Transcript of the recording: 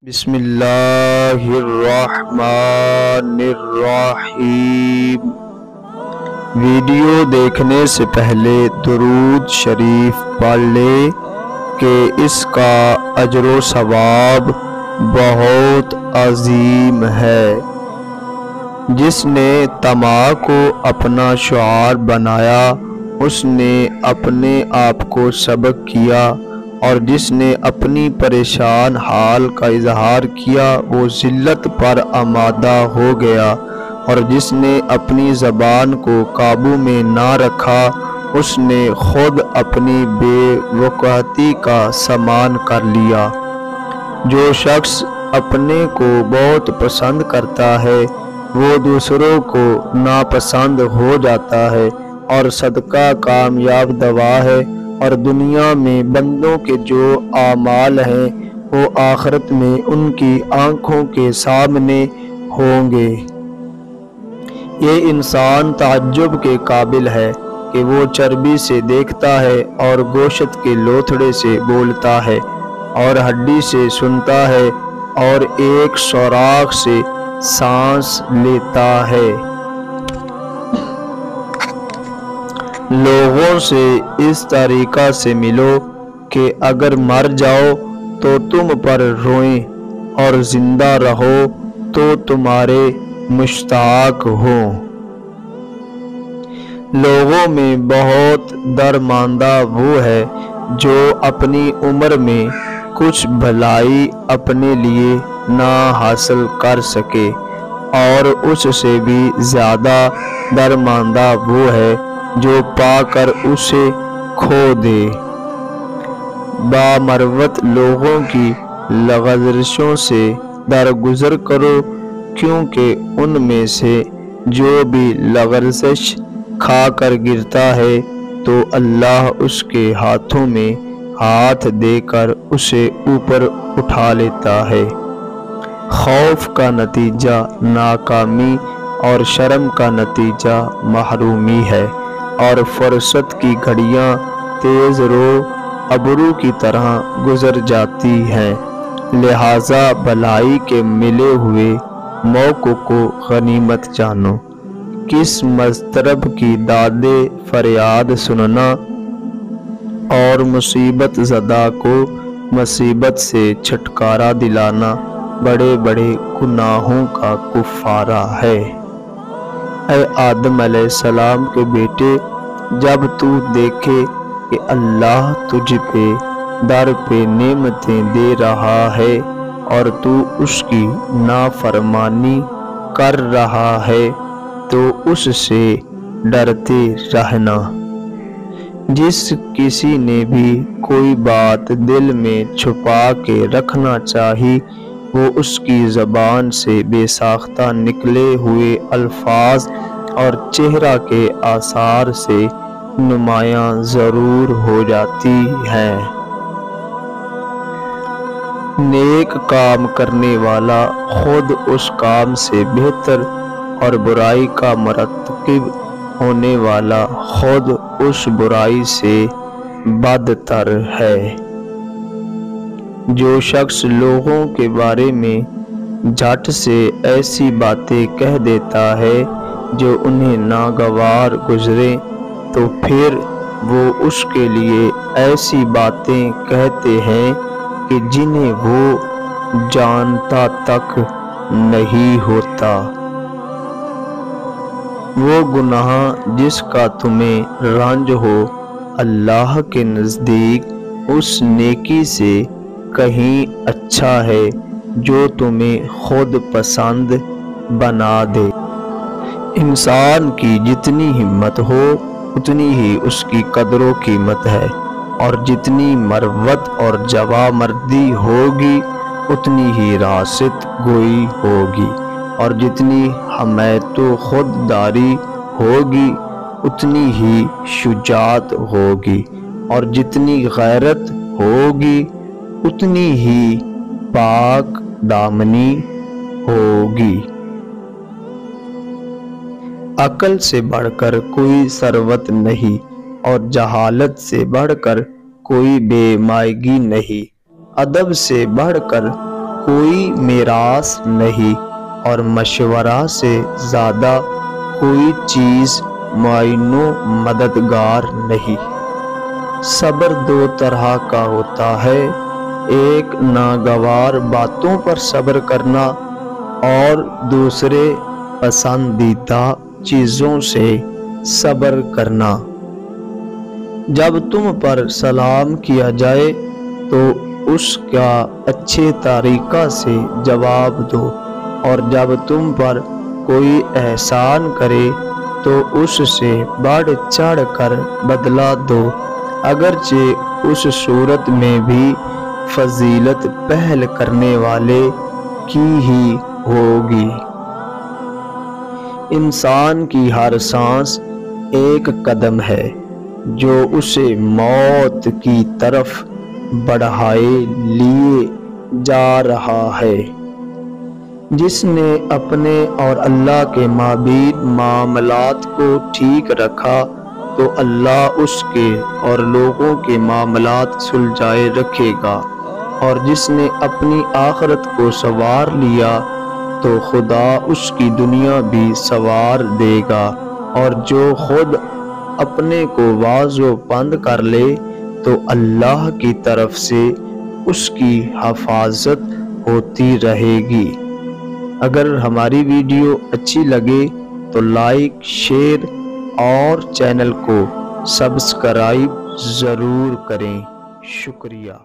بسم اللہ الرحمن الرحیم۔ ویڈیو دیکھنے سے پہلے درود شریف پڑھ لے کہ اس کا اجر و ثواب بہت عظیم ہے۔ جس نے طمع کو اپنا شعار بنایا اس نے اپنے آپ کو سبق کیا، اور جس نے اپنی پریشان حال کا اظہار کیا وہ ذلت پر آمادہ ہو گیا، اور جس نے اپنی زبان کو قابو میں نہ رکھا اس نے خود اپنی بے وقوفی کا سامان کر لیا۔ جو شخص اپنے کو بہت پسند کرتا ہے وہ دوسروں کو ناپسند ہو جاتا ہے، اور صدقہ کامیاب دوا ہے، اور دنیا میں بندوں کے جو اعمال ہیں وہ آخرت میں ان کی آنکھوں کے سامنے ہوں گے۔ یہ انسان تعجب کے قابل ہے کہ وہ چربی سے دیکھتا ہے اور گوشت کے لوتھڑے سے بولتا ہے، اور ہڈی سے سنتا ہے اور ایک سوراخ سے سانس لیتا ہے۔ لوگوں سے اس طریقہ سے ملو کہ اگر مر جاؤ تو تم پر روئیں، اور زندہ رہو تو تمہارے مشتاق ہوں۔ لوگوں میں بہت درماندہ وہ ہے جو اپنی عمر میں کچھ بھلائی اپنے لیے نہ حاصل کر سکے، اور اس سے بھی زیادہ درماندہ وہ ہے جو پا کر اسے کھو دے۔ بامروت لوگوں کی لغزشوں سے درگزر کرو، کیونکہ ان میں سے جو بھی لغزش کھا کر گرتا ہے تو اللہ اس کے ہاتھوں میں ہاتھ دے کر اسے اوپر اٹھا لیتا ہے۔ خوف کا نتیجہ ناکامی اور شرم کا نتیجہ محرومی ہے، اور فرصت کی گھڑیاں تیز رو ابرو کی طرح گزر جاتی ہیں، لہٰذا بھلائی کے ملے ہوئے موقع کو غنیمت جانو۔ کس مضطرب کی داد فریاد سننا اور مصیبت زدہ کو مصیبت سے چھٹکارا دلانا بڑے بڑے گناہوں کا کفارہ ہے۔ اے آدم علیہ السلام کے بیٹے، جب تو دیکھے کہ اللہ تجھ پہ در پہ نعمتیں دے رہا ہے اور تو اس کی نافرمانی کر رہا ہے تو اس سے ڈرتے رہنا۔ جس کسی نے بھی کوئی بات دل میں چھپا کے رکھنا چاہی وہ اس کی زبان سے بے ساختہ نکلے ہوئے الفاظ اور چہرہ کے آثار سے نمایاں ضرور ہو جاتی ہے۔ نیک کام کرنے والا خود اس کام سے بہتر، اور برائی کا مرتکب ہونے والا خود اس برائی سے بدتر ہے۔ جو شخص لوگوں کے بارے میں جھٹ سے ایسی باتیں کہہ دیتا ہے جو انہیں ناگوار گزرے تو پھر وہ اس کے لیے ایسی باتیں کہتے ہیں کہ جنہیں وہ جانتا تک نہیں ہوتا۔ وہ گناہ جس کا تمہیں رنج ہو اللہ کے نزدیک اس نیکی سے کہیں اچھا ہے جو تمہیں خود پسند بنا دے۔ انسان کی جتنی ہمت ہو اتنی ہی اس کی قدر و قیمت ہے، اور جتنی مروت اور جوامردی ہوگی اتنی ہی راست گوئی ہوگی، اور جتنی حمیت و خودداری ہوگی اتنی ہی شجاعت ہوگی، اور جتنی غیرت ہوگی اتنی ہی پاک دامنی ہوگی۔ عقل سے بڑھ کر کوئی ثروت نہیں، اور جہالت سے بڑھ کر کوئی بے مائگی نہیں، ادب سے بڑھ کر کوئی میراث نہیں اور مشورہ سے زیادہ کوئی چیز معین و مددگار نہیں۔ صبر دو طرح کا ہوتا ہے، ایک ناگوار باتوں پر صبر کرنا اور دوسرے پسندیدہ چیزوں سے صبر کرنا۔ جب تم پر سلام کیا جائے تو اس کا اچھے طریقہ سے جواب دو، اور جب تم پر کوئی احسان کرے تو اس سے بڑھ چڑھ کر بدلہ دو، اگرچہ اس صورت میں بھی فضیلت پہل کرنے والے کی ہی ہوگی۔ انسان کی ہر سانس ایک قدم ہے جو اسے موت کی طرف بڑھائے لیے جا رہا ہے۔ جس نے اپنے اور اللہ کے مابین معاملات کو ٹھیک رکھا تو اللہ اس کے اور لوگوں کے معاملات سلجھائے رکھے گا، اور جس نے اپنی آخرت کو سنوار لیا تو خدا اس کی دنیا بھی سنوار دے گا، اور جو خود اپنے کو واز و پند کر لے تو اللہ کی طرف سے اس کی حفاظت ہوتی رہے گی۔ اگر ہماری ویڈیو اچھی لگے تو لائک، شیئر اور چینل کو سبسکرائب ضرور کریں۔ شکریہ۔